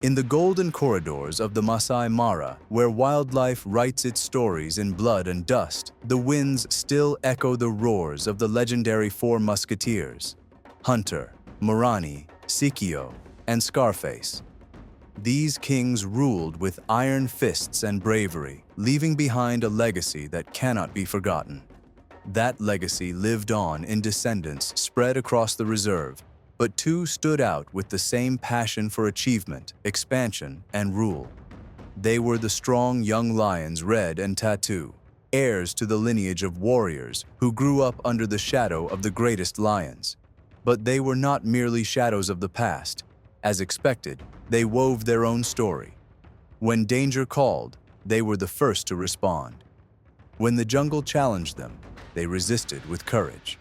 In the golden corridors of the Masai Mara, where wildlife writes its stories in blood and dust, the winds still echo the roars of the legendary Four Musketeers: Hunter, Morani, Sikio, and Scarface. These kings ruled with iron fists and bravery, leaving behind a legacy that cannot be forgotten. That legacy lived on in descendants spread across the reserve, but two stood out with the same passion for achievement, expansion, and rule. They were the strong young lions Red and Tatu, heirs to the lineage of warriors who grew up under the shadow of the greatest lions. But they were not merely shadows of the past. As expected, they wove their own story. When danger called, they were the first to respond. When the jungle challenged them, they resisted with courage.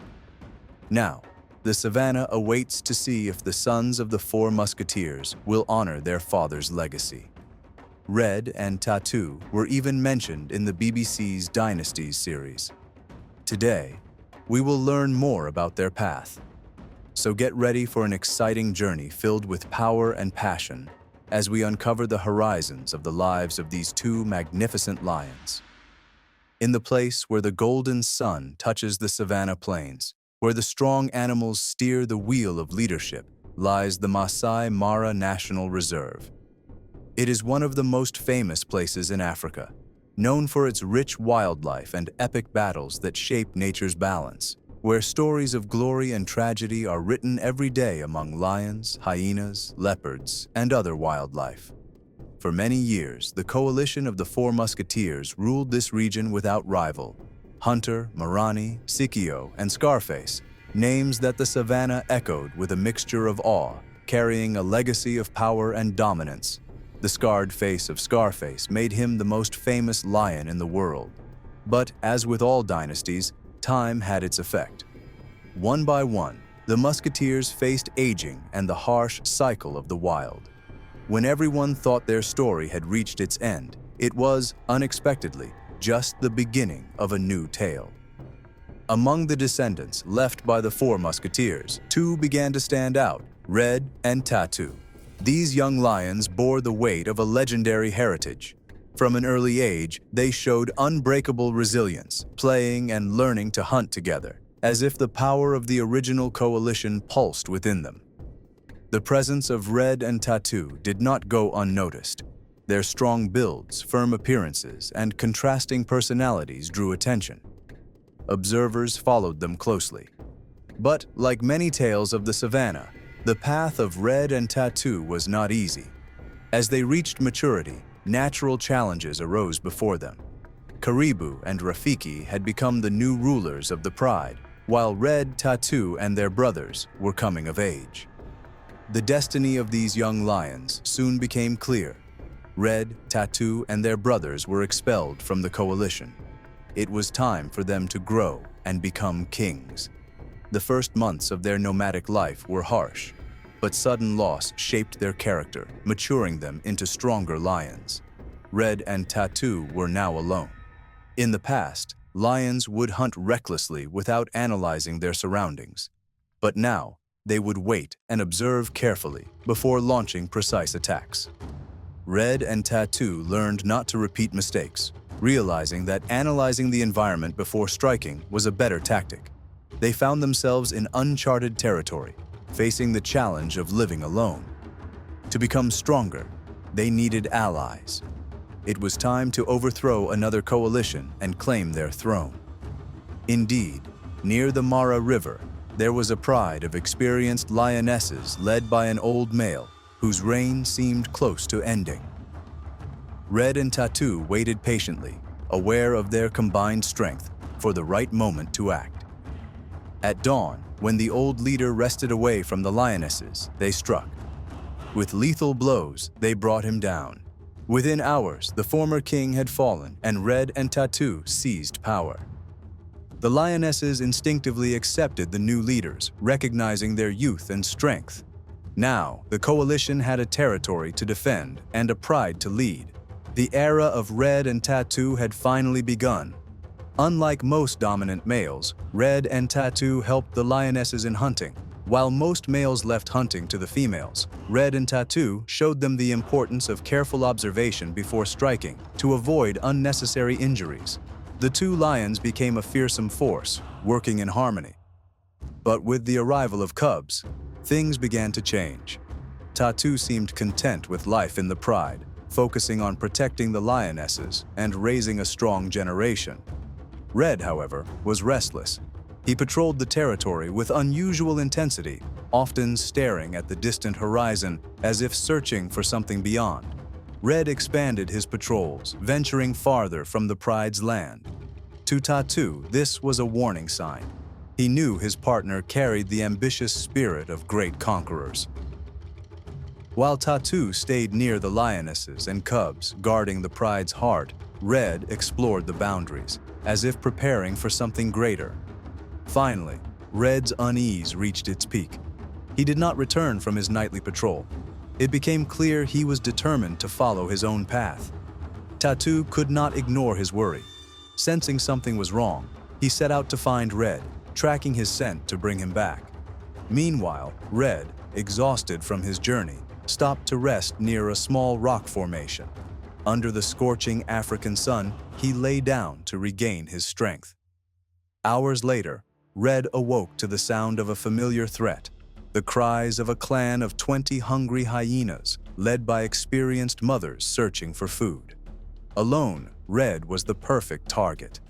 Now, the savannah awaits to see if the sons of the Four Musketeers will honor their father's legacy. Red and Tatu were even mentioned in the BBC's Dynasties series. Today, we will learn more about their path. So get ready for an exciting journey filled with power and passion as we uncover the horizons of the lives of these two magnificent lions. In the place where the golden sun touches the savanna plains, where the strong animals steer the wheel of leadership, lies the Masai Mara National Reserve. It is one of the most famous places in Africa, known for its rich wildlife and epic battles that shape nature's balance, where stories of glory and tragedy are written every day among lions, hyenas, leopards, and other wildlife. For many years, the coalition of the Four Musketeers ruled this region without rival. Hunter, Morani, Sikio, and Scarface, names that the savannah echoed with a mixture of awe, carrying a legacy of power and dominance. The scarred face of Scarface made him the most famous lion in the world. But as with all dynasties, time had its effect. One by one, the Musketeers faced aging and the harsh cycle of the wild. When everyone thought their story had reached its end, it was, unexpectedly, just the beginning of a new tale. Among the descendants left by the Four Musketeers, two began to stand out: Red and Tatu. These young lions bore the weight of a legendary heritage. From an early age, they showed unbreakable resilience, playing and learning to hunt together, as if the power of the original coalition pulsed within them. The presence of Red and Tatu did not go unnoticed. Their strong builds, firm appearances, and contrasting personalities drew attention. Observers followed them closely. But, like many tales of the savannah, the path of Red and Tatu was not easy. As they reached maturity, natural challenges arose before them. Karibu and Rafiki had become the new rulers of the pride, while Red, Tatu, and their brothers were coming of age. The destiny of these young lions soon became clear. Red, Tatu, and their brothers were expelled from the coalition. It was time for them to grow and become kings. The first months of their nomadic life were harsh, but sudden loss shaped their character, maturing them into stronger lions. Red and Tatu were now alone. In the past, lions would hunt recklessly without analyzing their surroundings. But now, they would wait and observe carefully before launching precise attacks. Red and Tatu learned not to repeat mistakes, realizing that analyzing the environment before striking was a better tactic. They found themselves in uncharted territory, facing the challenge of living alone. To become stronger, they needed allies. It was time to overthrow another coalition and claim their throne. Indeed, near the Mara River, there was a pride of experienced lionesses led by an old male whose reign seemed close to ending. Red and Tatu waited patiently, aware of their combined strength, for the right moment to act. At dawn, when the old leader rested away from the lionesses, they struck. With lethal blows, they brought him down. Within hours, the former king had fallen, and Red and Tatu seized power. The lionesses instinctively accepted the new leaders, recognizing their youth and strength. Now, the coalition had a territory to defend and a pride to lead. The era of Red and Tatu had finally begun. Unlike most dominant males, Red and Tatu helped the lionesses in hunting, While most males left hunting to the females, Red and Tatu showed them the importance of careful observation before striking to avoid unnecessary injuries. The two lions became a fearsome force, working in harmony. But with the arrival of cubs, things began to change. Tatu seemed content with life in the pride, focusing on protecting the lionesses and raising a strong generation. Red, however, was restless. He patrolled the territory with unusual intensity, often staring at the distant horizon as if searching for something beyond. Red expanded his patrols, venturing farther from the pride's land. To Tatu, this was a warning sign. He knew his partner carried the ambitious spirit of great conquerors. While Tatu stayed near the lionesses and cubs, guarding the pride's heart, Red explored the boundaries, as if preparing for something greater. Finally, Red's unease reached its peak. He did not return from his nightly patrol. It became clear he was determined to follow his own path. Tatu could not ignore his worry. Sensing something was wrong, he set out to find Red, tracking his scent to bring him back. Meanwhile, Red, exhausted from his journey, stopped to rest near a small rock formation. Under the scorching African sun, he lay down to regain his strength. Hours later, Red awoke to the sound of a familiar threat, the cries of a clan of 20 hungry hyenas, led by experienced mothers searching for food. Alone, Red was the perfect target.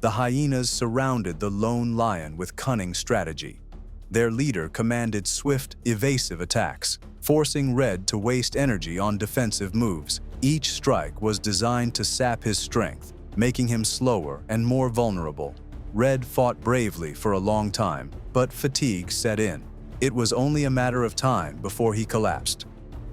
The hyenas surrounded the lone lion with cunning strategy. Their leader commanded swift, evasive attacks, forcing Red to waste energy on defensive moves. Each strike was designed to sap his strength, making him slower and more vulnerable. Red fought bravely for a long time, but fatigue set in. It was only a matter of time before he collapsed.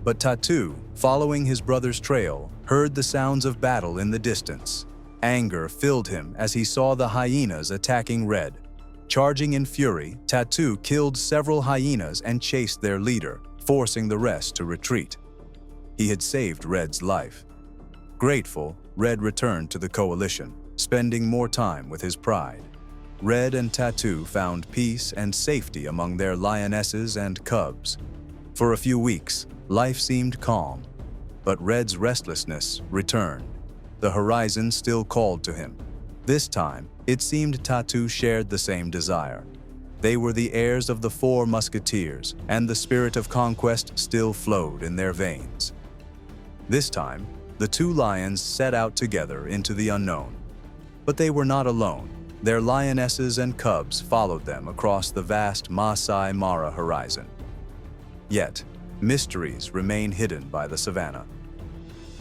But Tatu, following his brother's trail, heard the sounds of battle in the distance. Anger filled him as he saw the hyenas attacking Red. Charging in fury, Tatu killed several hyenas and chased their leader, forcing the rest to retreat. He had saved Red's life. Grateful, Red returned to the coalition, spending more time with his pride. Red and Tatu found peace and safety among their lionesses and cubs. For a few weeks, life seemed calm, but Red's restlessness returned. The horizon still called to him. This time, it seemed Tatu shared the same desire. They were the heirs of the Four Musketeers, and the spirit of conquest still flowed in their veins. This time, the two lions set out together into the unknown. But they were not alone. Their lionesses and cubs followed them across the vast Masai Mara horizon. Yet, mysteries remain hidden by the savannah.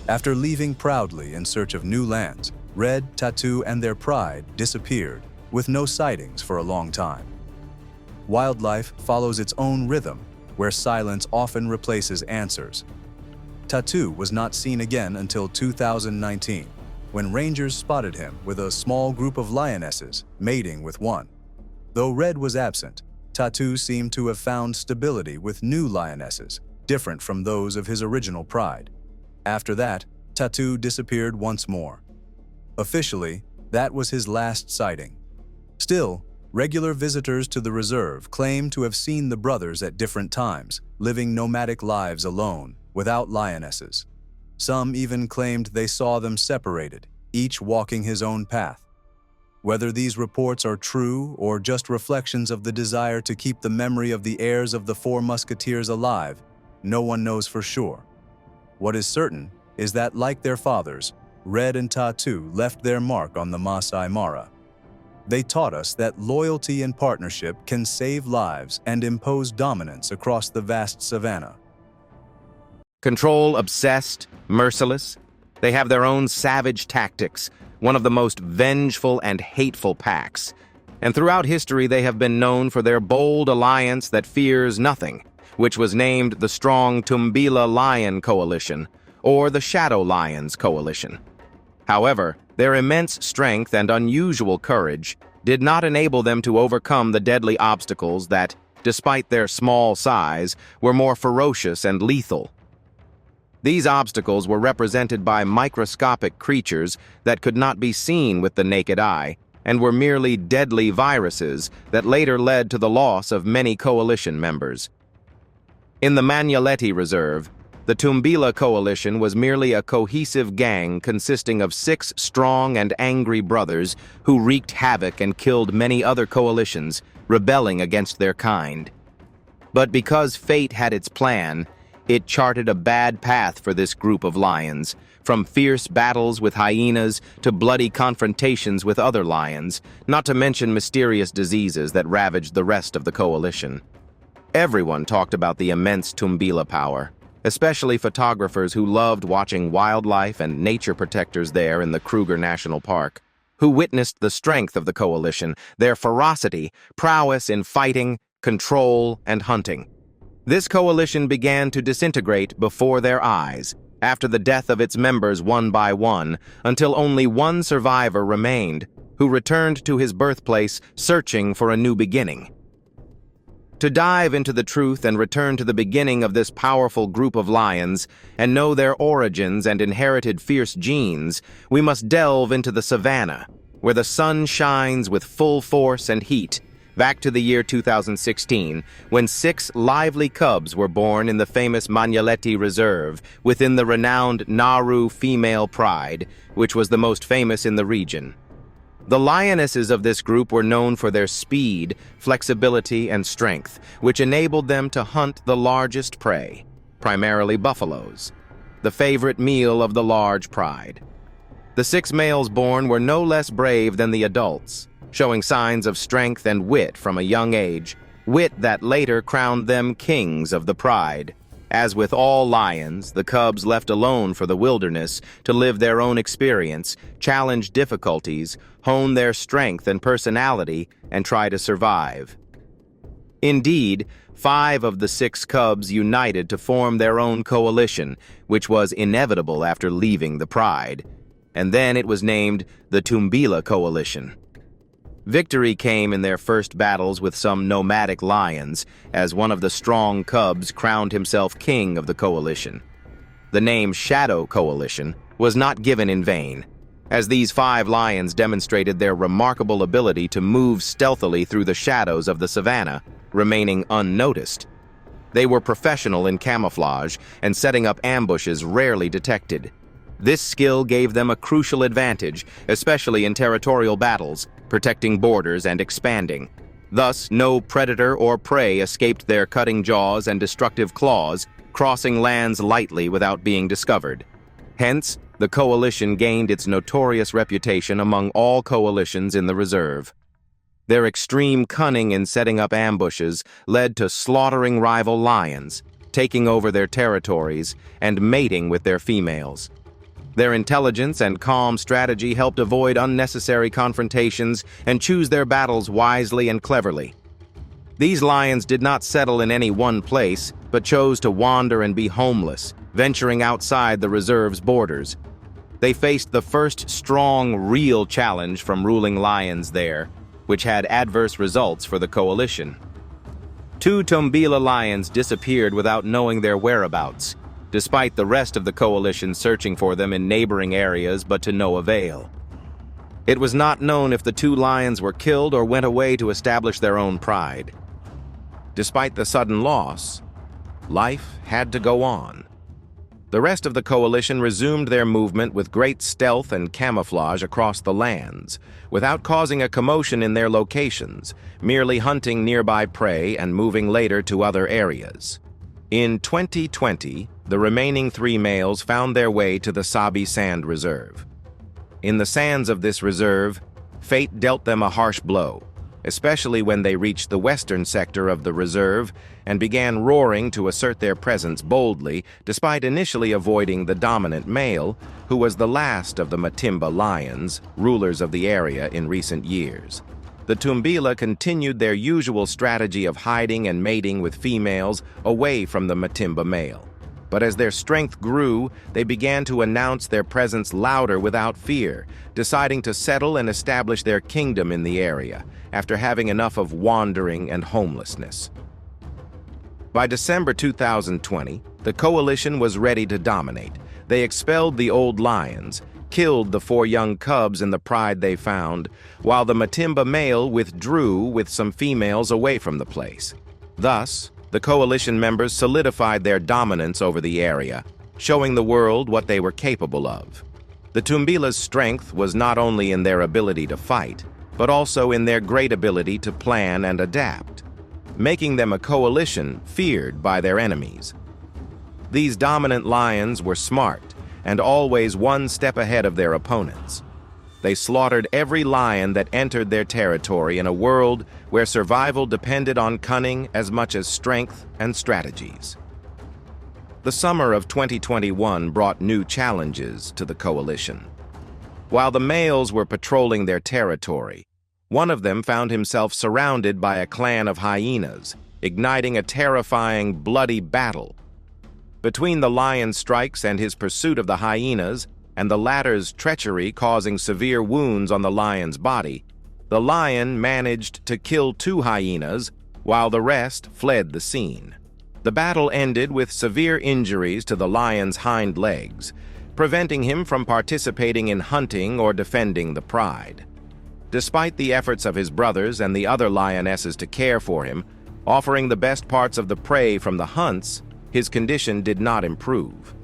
After leaving proudly in search of new lands, Red, Tatu, and their pride disappeared, with no sightings for a long time. Wildlife follows its own rhythm, where silence often replaces answers. Tatu was not seen again until 2019, when rangers spotted him with a small group of lionesses, mating with one. Though Red was absent, Tatu seemed to have found stability with new lionesses, different from those of his original pride. After that, Tatu disappeared once more. Officially, that was his last sighting. Still, regular visitors to the reserve claim to have seen the brothers at different times, living nomadic lives alone, without lionesses. Some even claimed they saw them separated, each walking his own path. Whether these reports are true or just reflections of the desire to keep the memory of the heirs of the Four Musketeers alive, no one knows for sure. What is certain is that, like their fathers, Red and Tatu left their mark on the Masai Mara. They taught us that loyalty and partnership can save lives and impose dominance across the vast savannah. Control obsessed, merciless, they have their own savage tactics, one of the most vengeful and hateful packs. And throughout history they have been known for their bold alliance that fears nothing, which was named the strong Tumbila Lion Coalition, or the Shadow Lions Coalition. However, their immense strength and unusual courage did not enable them to overcome the deadly obstacles that, despite their small size, were more ferocious and lethal. These obstacles were represented by microscopic creatures that could not be seen with the naked eye, and were merely deadly viruses that later led to the loss of many coalition members. In the Magnaletti Reserve, the Tumbila coalition was merely a cohesive gang consisting of 6 strong and angry brothers who wreaked havoc and killed many other coalitions, rebelling against their kind. But because fate had its plan, it charted a bad path for this group of lions, from fierce battles with hyenas to bloody confrontations with other lions, not to mention mysterious diseases that ravaged the rest of the coalition. Everyone talked about the immense Tumbila power, especially photographers who loved watching wildlife and nature protectors there in the Kruger National Park, who witnessed the strength of the coalition, their ferocity, prowess in fighting, control, and hunting. This coalition began to disintegrate before their eyes, after the death of its members one by one, until only one survivor remained, who returned to his birthplace searching for a new beginning. To dive into the truth and return to the beginning of this powerful group of lions and know their origins and inherited fierce genes, we must delve into the savannah, where the sun shines with full force and heat, back to the year 2016, when 6 lively cubs were born in the famous Magnaletti Reserve within the renowned Nauru female pride, which was the most famous in the region. The lionesses of this group were known for their speed, flexibility, and strength, which enabled them to hunt the largest prey, primarily buffaloes, the favorite meal of the large pride. The 6 males born were no less brave than the adults, showing signs of strength and wit from a young age, wit that later crowned them kings of the pride. As with all lions, the cubs left alone for the wilderness to live their own experience, challenge difficulties, hone their strength and personality, and try to survive. Indeed, 5 of the 6 cubs united to form their own coalition, which was inevitable after leaving the pride, and then it was named the Tumbila Coalition. Victory came in their first battles with some nomadic lions, as one of the strong cubs crowned himself king of the coalition. The name Shadow Coalition was not given in vain, as these 5 lions demonstrated their remarkable ability to move stealthily through the shadows of the savannah, remaining unnoticed. They were professional in camouflage and setting up ambushes rarely detected. This skill gave them a crucial advantage, especially in territorial battles, protecting borders and expanding. Thus, no predator or prey escaped their cutting jaws and destructive claws, crossing lands lightly without being discovered. Hence, the coalition gained its notorious reputation among all coalitions in the reserve. Their extreme cunning in setting up ambushes led to slaughtering rival lions, taking over their territories, and mating with their females. Their intelligence and calm strategy helped avoid unnecessary confrontations and choose their battles wisely and cleverly. These lions did not settle in any one place, but chose to wander and be homeless, venturing outside the reserve's borders. They faced the first strong, real challenge from ruling lions there, which had adverse results for the coalition. 2 Tumbila lions disappeared without knowing their whereabouts, despite the rest of the coalition searching for them in neighboring areas, but to no avail. It was not known if the 2 lions were killed or went away to establish their own pride. Despite the sudden loss, life had to go on. The rest of the coalition resumed their movement with great stealth and camouflage across the lands, without causing a commotion in their locations, merely hunting nearby prey and moving later to other areas. In 2020, the remaining 3 males found their way to the Sabi Sand Reserve. In the sands of this reserve, fate dealt them a harsh blow, especially when they reached the western sector of the reserve and began roaring to assert their presence boldly, despite initially avoiding the dominant male, who was the last of the Matimba lions, rulers of the area in recent years. The Tumbila continued their usual strategy of hiding and mating with females away from the Matimba male. But as their strength grew, they began to announce their presence louder without fear, deciding to settle and establish their kingdom in the area, after having enough of wandering and homelessness. By December 2020, the coalition was ready to dominate. They expelled the old lions, killed the 4 young cubs in the pride they found, while the Matimba male withdrew with some females away from the place. Thus, the coalition members solidified their dominance over the area, showing the world what they were capable of. The Tumbila's strength was not only in their ability to fight, but also in their great ability to plan and adapt, making them a coalition feared by their enemies. These dominant lions were smart and always one step ahead of their opponents. They slaughtered every lion that entered their territory in a world where survival depended on cunning as much as strength and strategies. The summer of 2021 brought new challenges to the coalition. While the males were patrolling their territory, one of them found himself surrounded by a clan of hyenas, igniting a terrifying, bloody battle. Between the lion's strikes and his pursuit of the hyenas, and the latter's treachery causing severe wounds on the lion's body, the lion managed to kill 2 hyenas, while the rest fled the scene. The battle ended with severe injuries to the lion's hind legs, preventing him from participating in hunting or defending the pride. Despite the efforts of his brothers and the other lionesses to care for him, offering the best parts of the prey from the hunts, his condition did not improve.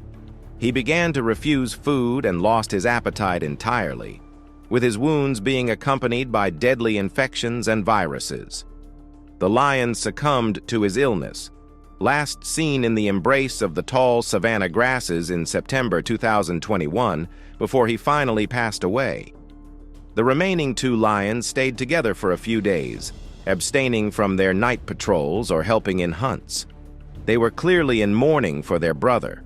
He began to refuse food and lost his appetite entirely, with his wounds being accompanied by deadly infections and viruses. The lion succumbed to his illness, last seen in the embrace of the tall savanna grasses in September 2021, before he finally passed away. The remaining 2 lions stayed together for a few days, abstaining from their night patrols or helping in hunts. They were clearly in mourning for their brother.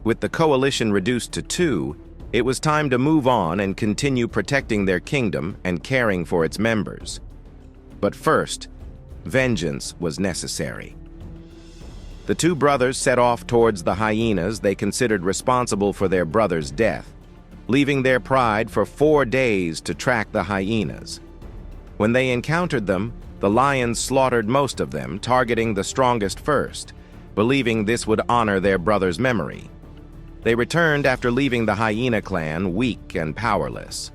With the coalition reduced to 2, it was time to move on and continue protecting their kingdom and caring for its members. But first, vengeance was necessary. The 2 brothers set off towards the hyenas they considered responsible for their brother's death, leaving their pride for 4 days to track the hyenas. When they encountered them, the lions slaughtered most of them, targeting the strongest first, believing this would honor their brother's memory. They returned after leaving the hyena clan weak and powerless.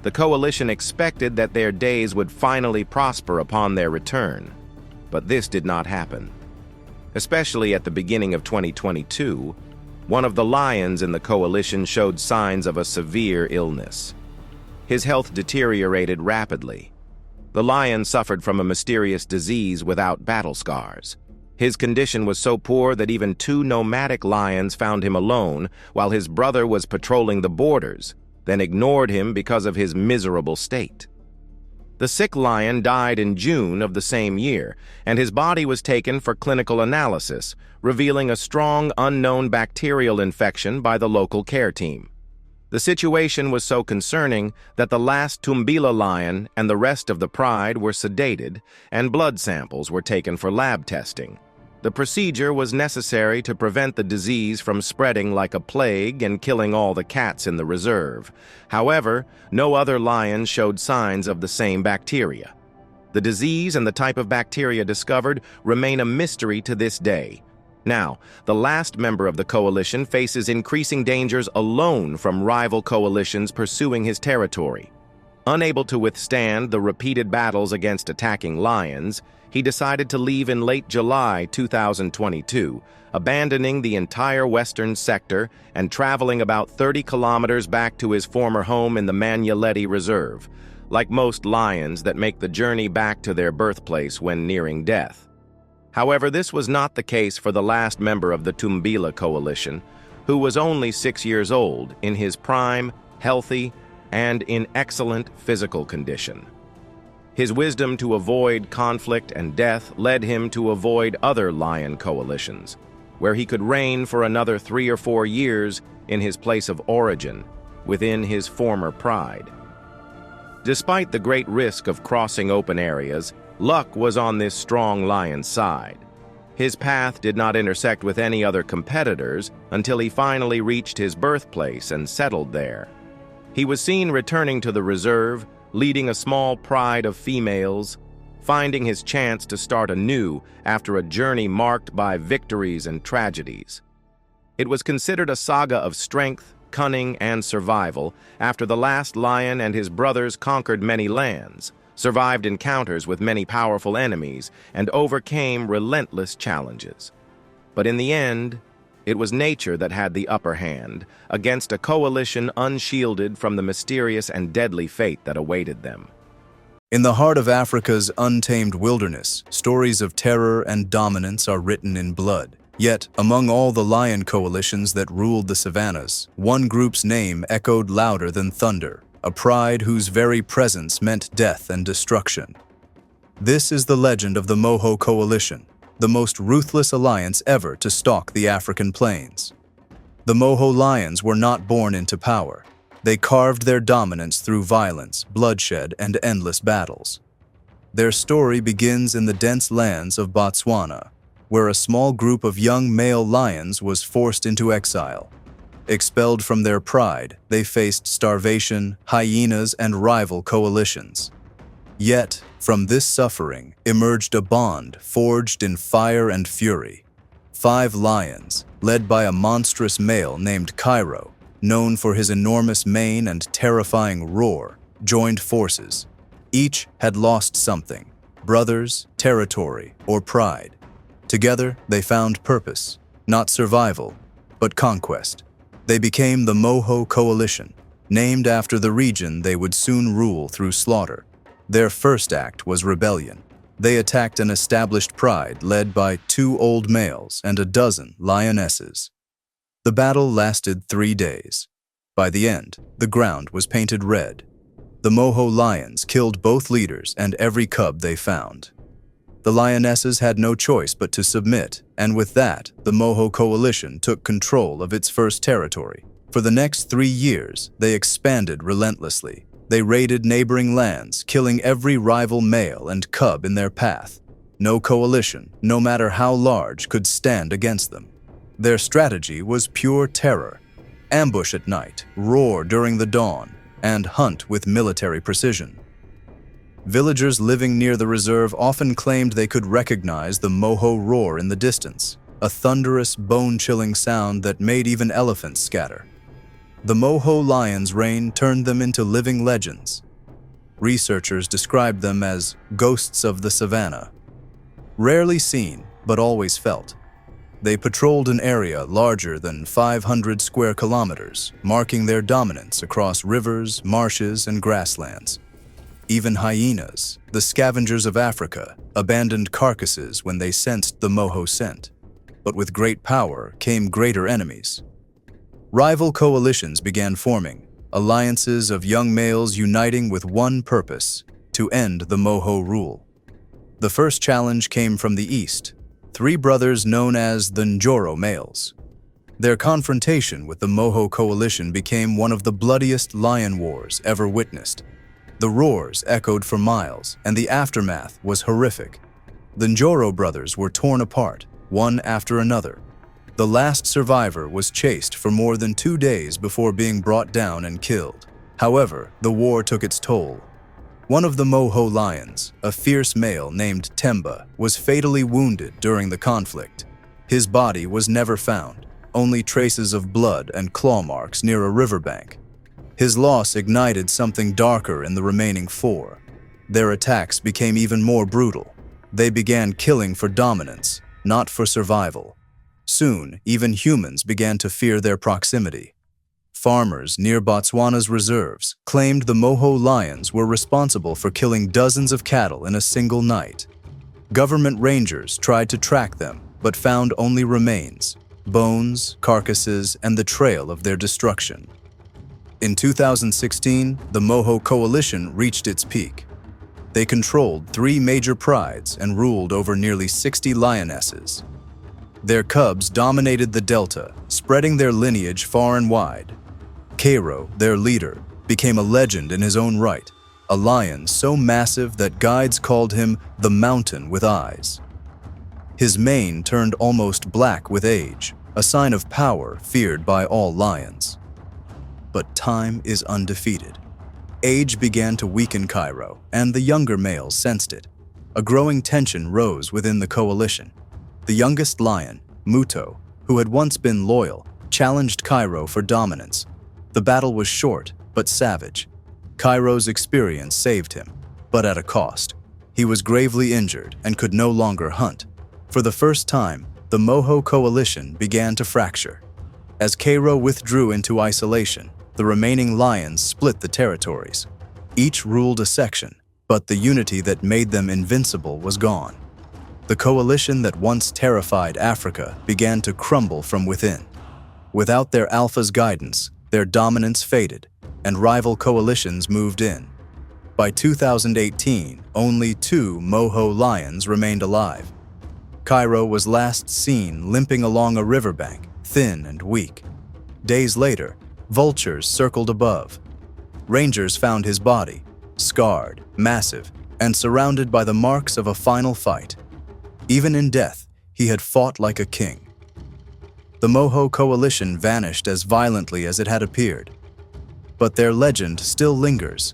The coalition expected that their days would finally prosper upon their return, but this did not happen. Especially at the beginning of 2022, one of the lions in the coalition showed signs of a severe illness. His health deteriorated rapidly. The lion suffered from a mysterious disease without battle scars. His condition was so poor that even 2 nomadic lions found him alone while his brother was patrolling the borders, then ignored him because of his miserable state. The sick lion died in June of the same year, and his body was taken for clinical analysis, revealing a strong unknown bacterial infection by the local care team. The situation was so concerning that the last Tumbila lion and the rest of the pride were sedated, and blood samples were taken for lab testing. The procedure was necessary to prevent the disease from spreading like a plague and killing all the cats in the reserve. However, no other lions showed signs of the same bacteria. The disease and the type of bacteria discovered remain a mystery to this day. Now, the last member of the coalition faces increasing dangers alone from rival coalitions pursuing his territory. Unable to withstand the repeated battles against attacking lions, he decided to leave in late July 2022, abandoning the entire western sector and traveling about 30 kilometers back to his former home in the Manyaleti Reserve, like most lions that make the journey back to their birthplace when nearing death. However, this was not the case for the last member of the Tumbila coalition, who was only 6 years old, in his prime, healthy, and in excellent physical condition. His wisdom to avoid conflict and death led him to avoid other lion coalitions, where he could reign for another 3 or 4 years in his place of origin, within his former pride. Despite the great risk of crossing open areas, luck was on this strong lion's side. His path did not intersect with any other competitors until he finally reached his birthplace and settled there. He was seen returning to the reserve, leading a small pride of females, finding his chance to start anew after a journey marked by victories and tragedies. It was considered a saga of strength, cunning, and survival after the last lion and his brothers conquered many lands, survived encounters with many powerful enemies, and overcame relentless challenges. But in the end, it was nature that had the upper hand against a coalition unshielded from the mysterious and deadly fate that awaited them. In the heart of Africa's untamed wilderness, stories of terror and dominance are written in blood. Yet, among all the lion coalitions that ruled the savannas, one group's name echoed louder than thunder, a pride whose very presence meant death and destruction. This is the legend of the Moho Coalition, the most ruthless alliance ever to stalk the African plains. The Moho lions were not born into power. They carved their dominance through violence, bloodshed, and endless battles. Their story begins in the dense lands of Botswana, where a small group of young male lions was forced into exile. Expelled from their pride, they faced starvation, hyenas, and rival coalitions. Yet, from this suffering emerged a bond forged in fire and fury. 5 lions, led by a monstrous male named Cairo, known for his enormous mane and terrifying roar, joined forces. Each had lost something: brothers, territory, or pride. Together, they found purpose, not survival, but conquest. They became the Moho Coalition, named after the region they would soon rule through slaughter. Their first act was rebellion. They attacked an established pride led by 2 old males and a dozen lionesses. The battle lasted 3 days. By the end, the ground was painted red. The Moho lions killed both leaders and every cub they found. The lionesses had no choice but to submit, and with that, the Moho Coalition took control of its first territory. For the next 3 years, they expanded relentlessly. They raided neighboring lands, killing every rival male and cub in their path. No coalition, no matter how large, could stand against them. Their strategy was pure terror: ambush at night, roar during the dawn, and hunt with military precision. Villagers living near the reserve often claimed they could recognize the Moho roar in the distance, a thunderous, bone-chilling sound that made even elephants scatter. The Moho lions' reign turned them into living legends. Researchers described them as ghosts of the savannah. Rarely seen, but always felt. They patrolled an area larger than 500 square kilometers, marking their dominance across rivers, marshes, and grasslands. Even hyenas, the scavengers of Africa, abandoned carcasses when they sensed the Moho scent. But with great power came greater enemies. Rival coalitions began forming, alliances of young males uniting with one purpose: to end the Moho rule. The first challenge came from the east, 3 brothers known as the Njoro males. Their confrontation with the Moho coalition became one of the bloodiest lion wars ever witnessed. The roars echoed for miles, and the aftermath was horrific. The Njoro brothers were torn apart, one after another. The last survivor was chased for more than 2 days before being brought down and killed. However, the war took its toll. One of the Moho lions, a fierce male named Temba, was fatally wounded during the conflict. His body was never found, only traces of blood and claw marks near a riverbank. His loss ignited something darker in the remaining 4. Their attacks became even more brutal. They began killing for dominance, not for survival. Soon, even humans began to fear their proximity. Farmers near Botswana's reserves claimed the Moho lions were responsible for killing dozens of cattle in a single night. Government rangers tried to track them, but found only remains, bones, carcasses, and the trail of their destruction. In 2016, the Moho Coalition reached its peak. They controlled 3 major prides and ruled over nearly 60 lionesses. Their cubs dominated the delta, spreading their lineage far and wide. Cairo, their leader, became a legend in his own right, a lion so massive that guides called him the mountain with eyes. His mane turned almost black with age, a sign of power feared by all lions. But time is undefeated. Age began to weaken Cairo, and the younger males sensed it. A growing tension rose within the coalition. The youngest lion, Muto, who had once been loyal, challenged Cairo for dominance, The battle was short, but savage. Cairo's experience saved him, but at a cost. He was gravely injured and could no longer hunt. For the first time, the Moho coalition began to fracture. As Cairo withdrew into isolation, the remaining lions split the territories. Each ruled a section, but the unity that made them invincible was gone. The coalition that once terrified Africa began to crumble from within. Without their alpha's guidance, their dominance faded, and rival coalitions moved in. By 2018, only 2 Moho lions remained alive. Cairo was last seen limping along a riverbank, thin and weak. Days later, vultures circled above. Rangers found his body, scarred, massive, and surrounded by the marks of a final fight. Even in death, he had fought like a king. The Moho coalition vanished as violently as it had appeared. But their legend still lingers,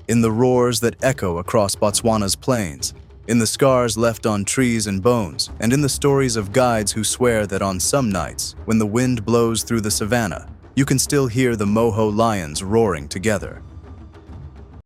in the roars that echo across Botswana's plains, in the scars left on trees and bones, and in the stories of guides who swear that on some nights, when the wind blows through the savannah, you can still hear the Moho lions roaring together.